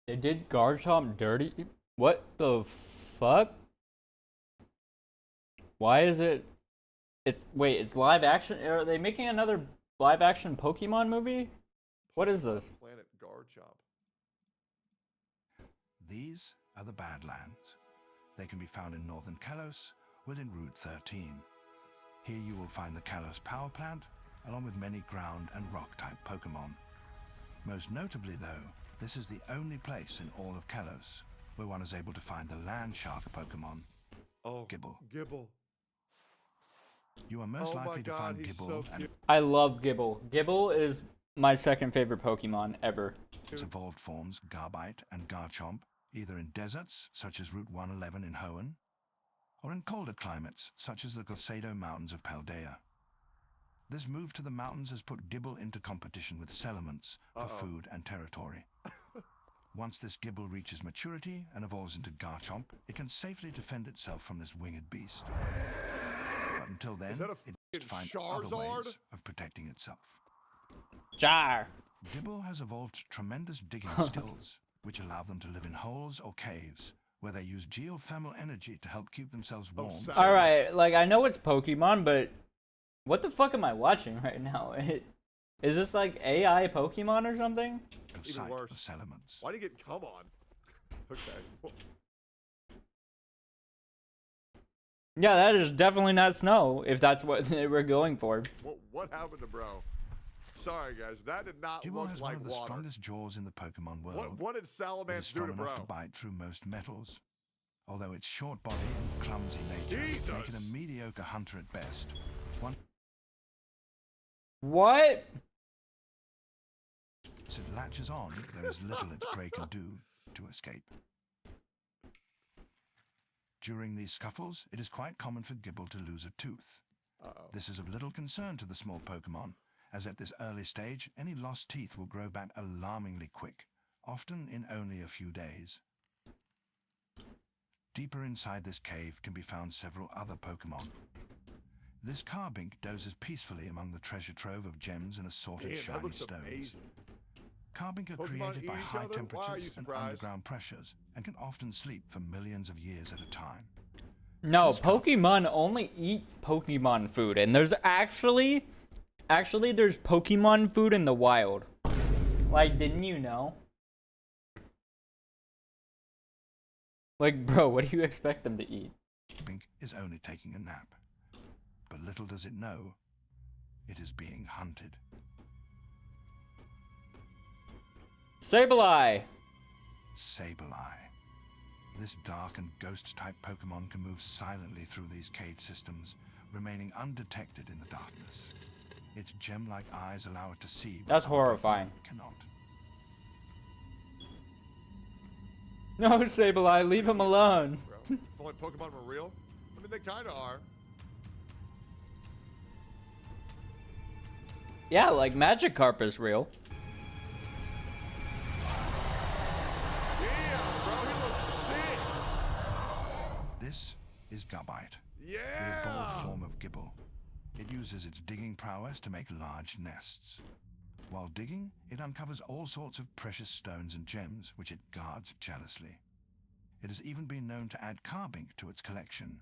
They did Garchomp dirty? What the fuck? Why is it? Wait, it's live action? Are they making another live action Pokemon movie? What is this? Planet Garchomp. These are the Badlands. They can be found in northern Kalos within Route 13. Here you will find the Kalos power plant, along with many ground and rock-type Pokemon. Most notably, though, this is the only place in all of Kalos where one is able to find the land shark Pokemon, Oh, Gible. Gible. You are most Oh my likely to God, find he's Gible so and cute. I love Gible. Gible is my second favorite Pokemon ever. its evolved forms Garbite and Garchomp, either in deserts such as Route 111 in Hoenn, or in colder climates such as the Glosado Mountains of Paldea. This move to the mountains has put Gible into competition with Salamence for food and territory. Once this Gible reaches maturity and evolves into Garchomp, it can safely defend itself from this winged beast. But until then, that a it f***ing must find other Charizard? ways of protecting itself. Jar. Gible has evolved tremendous digging skills, which allow them to live in holes or caves, where they use geothermal energy to help keep themselves warm. Alright, like, I know it's Pokemon, but what the fuck am I watching right now? Is this like AI Pokemon or something? Of Even sight worse. of Salamence. Why do you get come on? Okay. Yeah, that is definitely not snow, if that's what they were going for. What happened to bro? Sorry guys, that did not Gible look has like one of the water. strongest jaws in the Pokemon world. What did It is Salamence do strong to enough bro? to bite through most metals. Although its short body and clumsy nature make it a Jesus! mediocre hunter at best. Once What? it latches on, there is little its prey can do to escape. During these scuffles, it is quite common for Gible to lose a tooth. This is of little concern to the small Pokemon, as at this early stage, any lost teeth will grow back alarmingly quick, often in only a few days. Deeper inside this cave can be found several other Pokemon. This Carbink dozes peacefully among the treasure trove of gems and assorted Damn, that shiny looks stones. amazing. Carbink are Pokemon created by eat each high other? Why are you temperatures and surprised? underground pressures, and can often sleep for millions of years at a time. No, This Car- Pokemon only eat Pokemon food, and there's actually there's Pokemon food in the wild. Like, didn't you know? Like, bro, what do you expect them to eat? Carbink is only taking a nap. But little does it know, it is being hunted. Sableye! Sableye. This dark and ghost-type Pokemon can move silently through these cage systems, remaining undetected in the darkness. Its gem-like eyes allow it to see what That's other horrifying. Pokemon cannot. No, Sableye, leave him alone. Bro. If only Pokemon were real. I mean, they kind of are. Yeah, like Magikarp is real. Damn, bro, he looks sick. This is Garbite, the Yeah. evolved form of Gible. It uses its digging prowess to make large nests. While digging, it uncovers all sorts of precious stones and gems, which it guards jealously. It has even been known to add Carbink to its collection.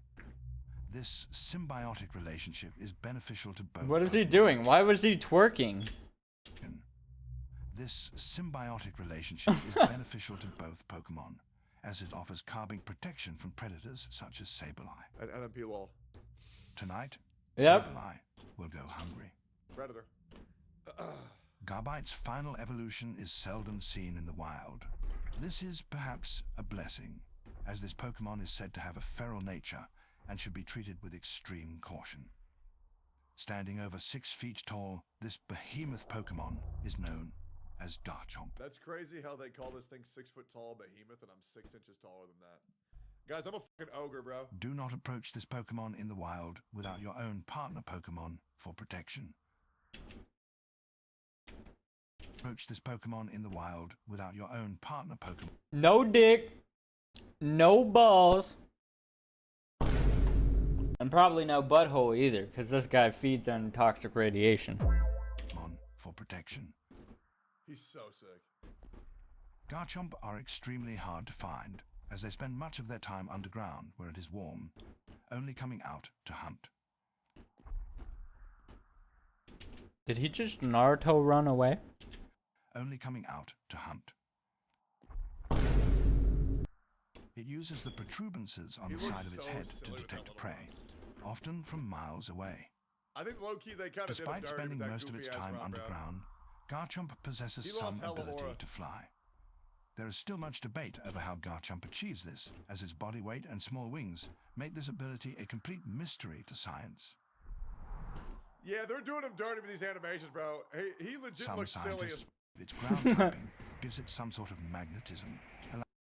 This symbiotic relationship is beneficial to both. What is he Pokemon. doing? Why was he twerking? This symbiotic relationship is beneficial to both Pokemon, as it offers Carbink protection from predators such as Sableye. And NMP lol. Tonight, Yep. Sableye will go hungry. Predator. Garbite's final evolution is seldom seen in the wild. This is perhaps a blessing, as this Pokemon is said to have a feral nature and should be treated with extreme caution. Standing over 6 feet tall, this behemoth Pokemon is known as Garchomp. That's crazy how they call this thing 6 foot tall behemoth, and I'm 6 inches taller than that. Guys, I'm a fucking ogre, bro. Do not approach this Pokemon in the wild without your own partner Pokemon for protection. Approach this Pokemon in the wild without your own partner Pokemon. No dick, no balls, and probably no butthole either, because this guy feeds on toxic radiation. For protection. He's so sick. Garchomp are extremely hard to find, as they spend much of their time underground where it is warm, only coming out to hunt. Did he just Naruto run away? Only coming out to hunt. It uses the protuberances on He the looks side of its so head to silly with detect that prey, little often from miles away. I think low-key they kind of Despite spending most of its time underground, Garchomp possesses He some lost hella ability aura. to fly. There is still much debate over how Garchomp achieves this, as its body weight and small wings make this ability a complete mystery to science. Yeah, they're doing him dirty with these animations, bro. He legit Some looks silly scientists as its ground typing gives it some sort of magnetism,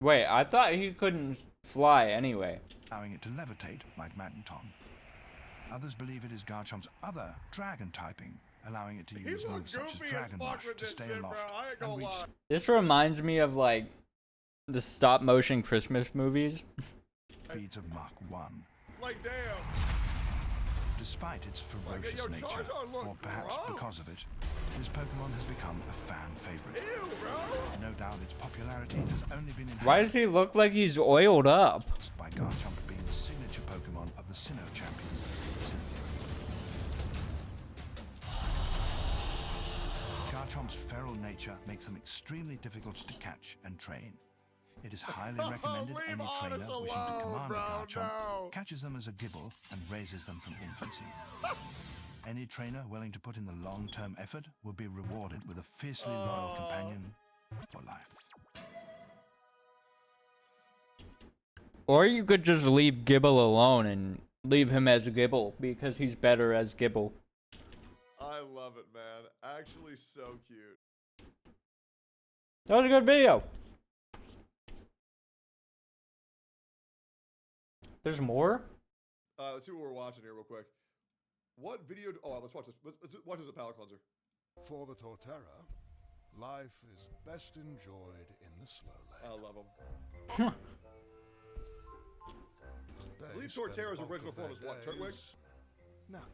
Wait, I thought he couldn't fly anyway. allowing it to levitate like Magneton. Others believe it is Garchomp's other dragon typing, allowing it to He use looks moves such as goofy as Dragon fuck Rush with to this stay shit, bro. aloft I ain't and gonna reach lie. This reminds me of like the stop motion Christmas movies. speeds of Mach 1. Like, damn. Despite its Like, ferocious yo, nature, Charizard look or perhaps gross. because of it, this Pokemon has become a fan favorite. Ew, bro. No doubt its popularity has only been Why enhanced does he look like he's oiled up? by Garchomp being the signature Pokemon of the Sinnoh champion, Sinnoh. Garchomp's feral nature makes them extremely difficult to catch and train. It is highly recommended Leave any trainer Honest wishing to alone, command a bro, Garchomp no. catches them as a Gibble and raises them from infancy. Any trainer willing to put in the long-term effort will be rewarded with a fiercely loyal companion for life. Or you could just leave Gibble alone and leave him as Gibble because he's better as Gibble. I love it, man. Actually, so cute. That was a good video. There's more? Let's see what we're watching here real quick. What video? Let's watch this. Let's watch this at Palate Cleanser. For the Torterra, life is best enjoyed in the slow I lane. love him. They believe spend Torterra's bulk original of their form is what, Turtwig? days Napping.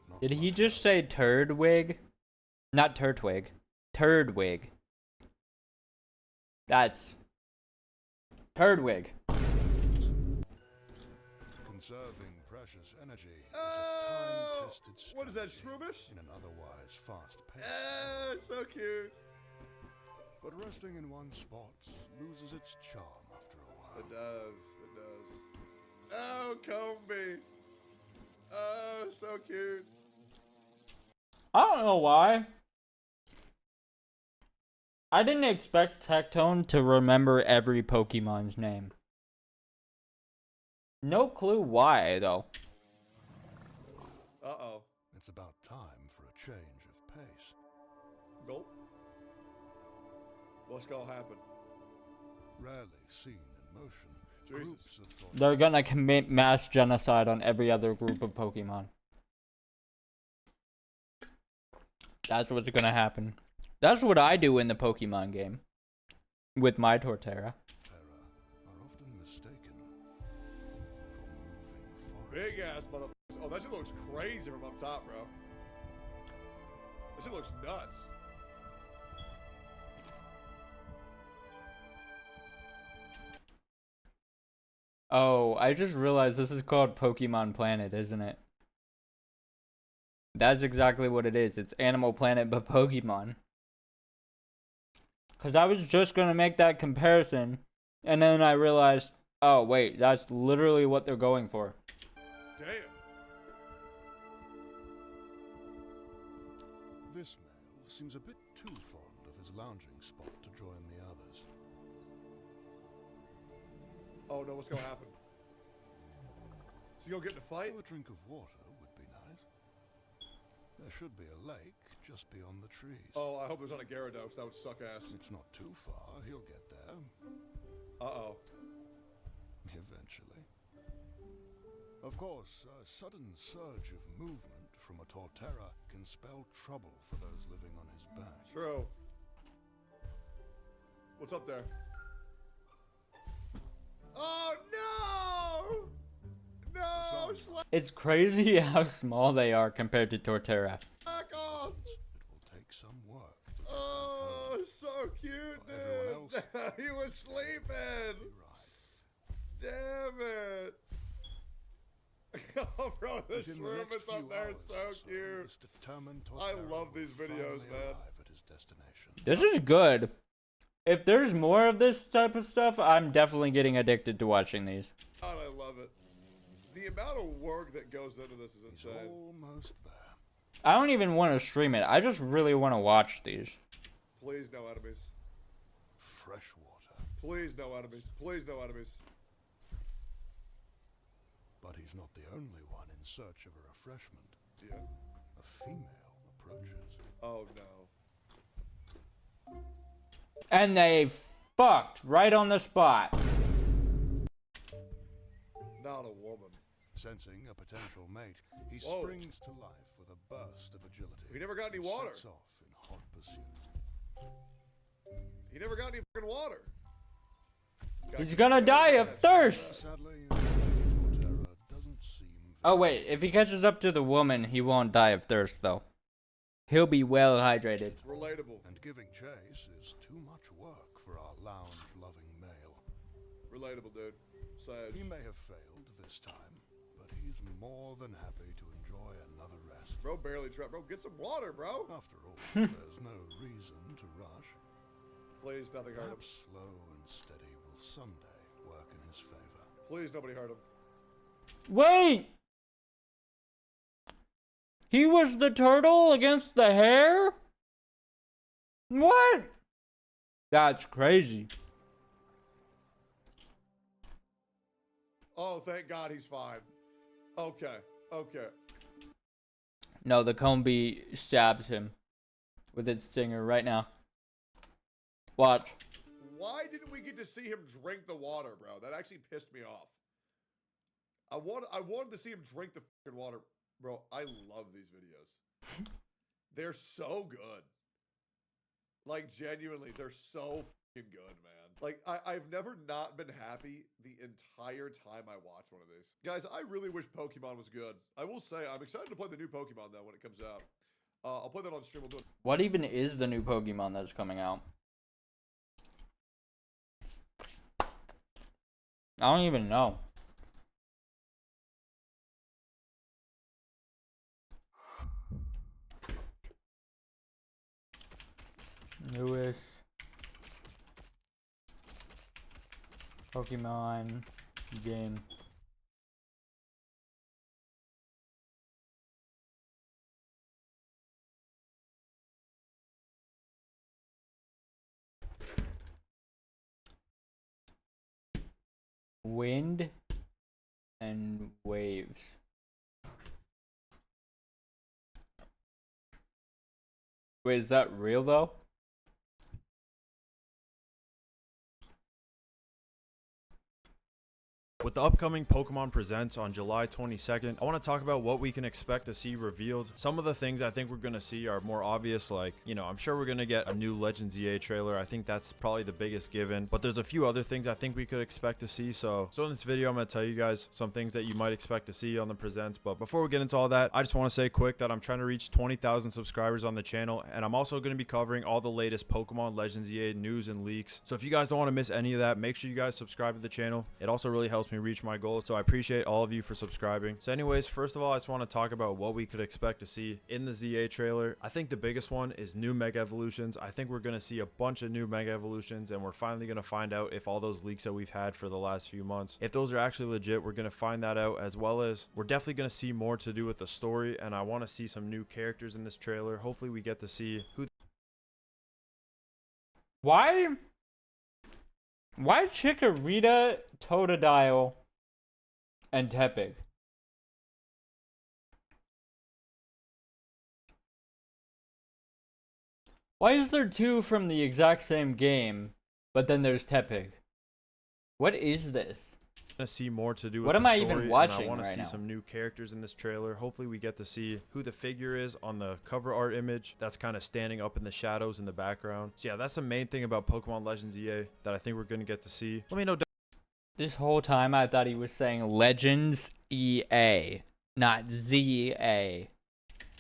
But not Did he much just say Turdwig? Not Turtwig. Turdwig. That's Turdwig. Conserving precious energy is a time-tested what is that, strategy Shroomish? in an otherwise fast pace. So cute. But resting in one spot loses its charm after a while. It does. It does. Oh, Combi. Oh, so cute. I don't know why. I didn't expect Tectone to remember every Pokemon's name. No clue why, though. Uh-oh. It's about time for a change of pace. Gulp. What's gonna happen? Rarely seen in motion, Jesus. groups of Torterra They're gonna commit mass genocide on every other group of Pokemon. That's what's gonna happen. That's what I do in the Pokemon game. With my Torterra. are often mistaken for moving forests. Big ass motherfuckers. Oh, that shit looks crazy from up top, bro. That shit looks nuts. Oh, I just realized this is called Pokemon Planet, isn't it? That's exactly what it is. It's Animal Planet, but Pokemon. Because I was just going to make that comparison, and then I realized, oh, wait, that's literally what they're going for. Damn. This male seems a bit too fond of his lounging spot to join the others. Oh no, what's gonna happen? Is he gonna get in a fight? A drink of water would be nice. There should be a lake just beyond the trees. Oh, I hope there's not a Gyarados. That would suck ass. It's not too far. He'll get there. Uh-oh. Eventually. Of course, a sudden surge of movement from a Torterra can spell trouble for those living on his back. True. What's up there? Oh no! No! Slack It's crazy how small they are compared to Torterra. off! It will take some work to Oh, so cute, for every He was sleeping. Right. Damn it. Oh, bro, this Within the room next is up few there. hours It's so or cute. this determined I Torterra love will these videos, finally man. arrive at his destination. This is good. If there's more of this type of stuff, I'm definitely getting addicted to watching these. God, I love it. The amount of work that goes into this is He's insane. almost there. I don't even want to stream it. I just really want to watch these. Please, no enemies. Fresh water. Please, no enemies. Please, no enemies. But he's not the only one in search of a refreshment. Yeah. A female approaches. Oh, no. And they fucked right on the spot. Not a woman. Sensing a potential mate, he Whoa. springs to life with a burst of agility. He never got any and water. Sets off in hot pursuit. He never got any fucking water. He's gonna die of thirst. Sadly, Lady Torterra doesn't seem Oh wait, if he catches up to the woman, he won't die of thirst though. He'll be well hydrated. Relatable. and giving chase is too much work for our lounge-loving male. Relatable, dude. Sage. He may have failed this time, but he's more than happy to enjoy another rest. Bro barely tried. Bro, get some water, bro. After all, there's no reason to rush. Please, nothing hurt him. Perhaps slow and steady will someday work in his favor. Please, nobody hurt him. Wait! He was the turtle against the hare? What? That's crazy. Oh, thank God he's fine. Okay. Okay. No, the comb bee stabs him with its stinger right now. Watch. Why didn't we get to see him drink the water, bro? That actually pissed me off. I wanted to see him drink the fucking water. Bro, I love these videos. They're so good. Like, genuinely, they're so fucking good, man. Like, I've never not been happy the entire time I watch one of these. Guys, I really wish Pokemon was good. I will say, I'm excited to play the new Pokemon, though, when it comes out. I'll play that on stream. We'll do it. What even is the new Pokemon that's coming out? I don't even know. Newest Pokemon game. Wind and waves. Wait, is that real though? With the upcoming Pokemon Presents on July 22nd, I want to talk about what we can expect to see revealed. Some of the things I think we're going to see are more obvious, like, you know, I'm sure we're going to get a new Legends EA trailer. I think that's probably the biggest given, but there's a few other things I think we could expect to see. So in this video, I'm going to tell you guys some things that you might expect to see on the Presents. But before we get into all that, I just want to say quick that I'm trying to reach 20,000 subscribers on the channel, and I'm also going to be covering all the latest Pokemon Legends EA news and leaks. So if you guys don't want to miss any of that, make sure you guys subscribe to the channel. It also really helps me reach my goal, so I appreciate all of you for subscribing. So anyways, first of all, I just want to talk about what we could expect to see in the ZA trailer. I think the biggest one is new Mega Evolutions. I think we're going to see a bunch of new Mega Evolutions, and we're finally going to find out if all those leaks that we've had for the last few months, if those are actually legit. We're going to find that out, as well as we're definitely going to see more to do with the story, and I want to see some new characters in this trailer. Hopefully we get to see who. Why Chikorita, Totodile, and Tepig? Why is there two from the exact same game, but then there's Tepig? What is this? To see more to do with What the am I story, even and watching I want to right see now? some new characters in this trailer. Hopefully we get to see who the figure is on the cover art image that's kind of standing up in the shadows in the background. So yeah, that's the main thing about Pokemon Legends EA that I think we're going to get to see. Let me know. This whole time I thought he was saying Legends EA, not ZA.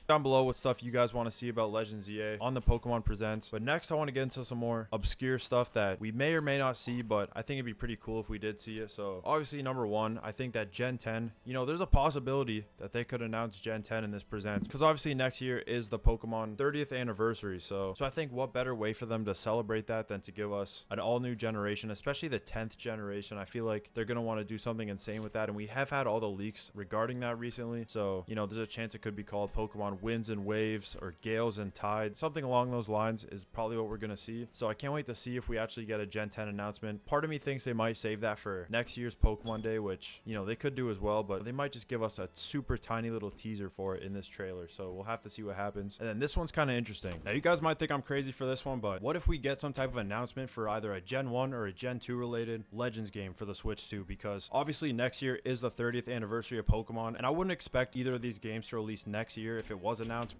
down below what stuff you guys want to see about Legends EA on the Pokemon Presents. But next, I want to get into some more obscure stuff that we may or may not see, but I think it'd be pretty cool if we did see it. So obviously, number one, I think that Gen 10, you know, there's a possibility that they could announce Gen 10 in this Presents, because obviously next year is the Pokemon 30th anniversary. So I think what better way for them to celebrate that than to give us an all new generation, especially the 10th generation. I feel like they're going to want to do something insane with that, and we have had all the leaks regarding that recently. So, you know, there's a chance it could be called Pokemon Winds and Waves or Gales and Tide. Something along those lines is probably what we're going to see. So I can't wait to see if we actually get a Gen 10 announcement. Part of me thinks they might save that for next year's Pokemon Day, which, you know, they could do as well, but they might just give us a super tiny little teaser for it in this trailer. So we'll have to see what happens. And then this one's kind of interesting. Now, you guys might think I'm crazy for this one, but what if we get some type of announcement for either a Gen 1 or a Gen 2 related Legends game for the Switch 2? Because obviously next year is the 30th anniversary of Pokemon, and I wouldn't expect either of these games to release next year if it was announced.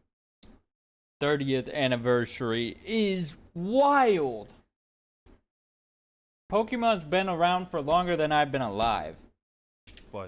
30th anniversary is wild. Pokemon's been around for longer than I've been alive.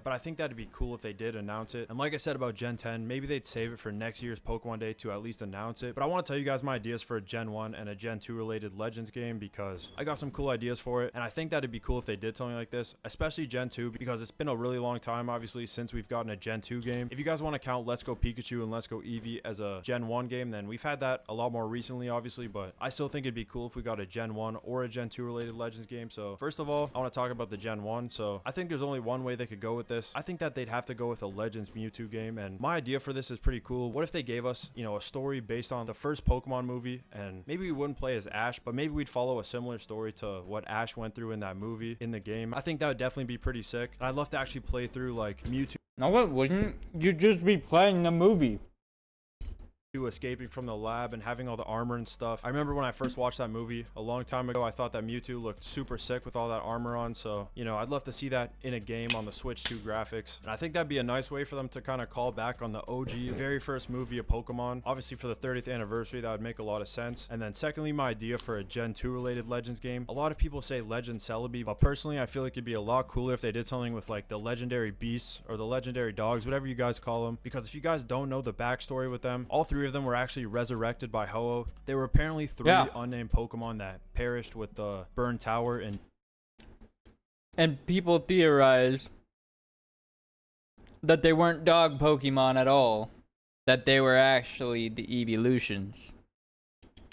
But I think that'd be cool if they did announce it. And like I said about Gen 10, maybe they'd save it for next year's Pokemon Day to at least announce it. But I want to tell you guys my ideas for a Gen 1 and a Gen 2 related Legends game, because I got some cool ideas for it. And I think that'd be cool if they did something like this, especially Gen 2, because it's been a really long time, obviously, since we've gotten a Gen 2 game. If you guys want to count Let's Go Pikachu and Let's Go Eevee as a Gen 1 game, then we've had that a lot more recently, obviously. But I still think it'd be cool if we got a Gen 1 or a Gen 2 related Legends game. So first of all, I want to talk about the Gen 1. So I think there's only one way they could go with this. I think that they'd have to go with a Legends Mewtwo game, and my idea for this is pretty cool. What if they gave us, you know, a story based on the first Pokemon movie, and maybe we wouldn't play as Ash, but maybe we'd follow a similar story to what Ash went through in that movie in the game. I think that would definitely be pretty sick. And I'd love to actually play through like Mewtwo No, it wouldn't. You'd just be playing the movie. escaping from the lab and having all the armor and stuff. I remember when I first watched that movie a long time ago, I thought that Mewtwo looked super sick with all that armor on. So, you know, I'd love to see that in a game on the Switch 2 graphics. And I think that'd be a nice way for them to kind of call back on the OG, very first movie of Pokemon. Obviously, for the 30th anniversary, that would make a lot of sense. And then secondly, my idea for a Gen 2 related Legends game. A lot of people say Legend Celebi, but personally, I feel like it'd be a lot cooler if they did something with like the legendary beasts or the legendary dogs, whatever you guys call them. Because if you guys don't know the backstory with them, all three of them were actually resurrected by Ho-Oh. They were apparently three unnamed Pokemon that perished with the burned tower, and people theorize that they weren't dog Pokemon at all, that they were actually the evolutions.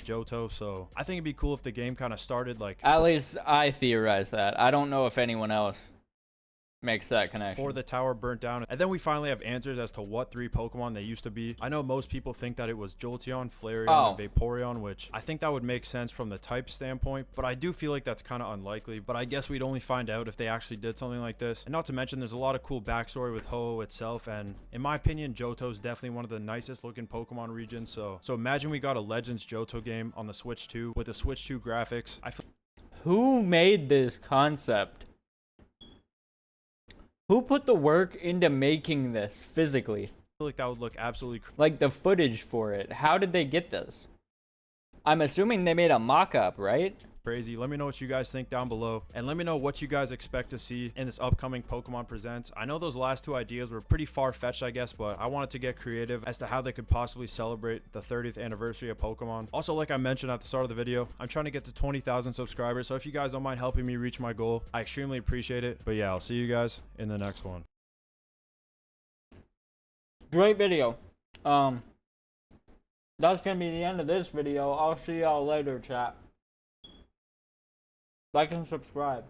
Johto. So I think it'd be cool if the game kind of started like, at least I theorize that. I don't know if anyone else makes that connection. before the tower burnt down, and then we finally have answers as to what three Pokemon they used to be. I know most people think that it was Jolteon, Flareon, and Vaporeon, which I think that would make sense from the type standpoint, but I do feel like that's kind of unlikely. But I guess we'd only find out if they actually did something like this. And not to mention, there's a lot of cool backstory with Ho-Oh itself, and in my opinion, Johto's definitely one of the nicest looking Pokemon regions. So imagine we got a Legends Johto game on the Switch 2 with the Switch 2 graphics. Who made this concept? Who put the work into making this physically? feel like that would look absolutely Like the footage for it. How did they get this? I'm assuming they made a mock-up, right? crazy. Let me know what you guys think down below, and let me know what you guys expect to see in this upcoming Pokemon Presents. I know those last two ideas were pretty far-fetched, I guess, but I wanted to get creative as to how they could possibly celebrate the 30th anniversary of Pokemon. Also, like I mentioned at the start of the video, I'm trying to get to 20,000 subscribers, so if you guys don't mind helping me reach my goal, I extremely appreciate it. But yeah, I'll see you guys in the next one. Great video. That's gonna be the end of this video. I'll see y'all later, chat. Like and subscribe.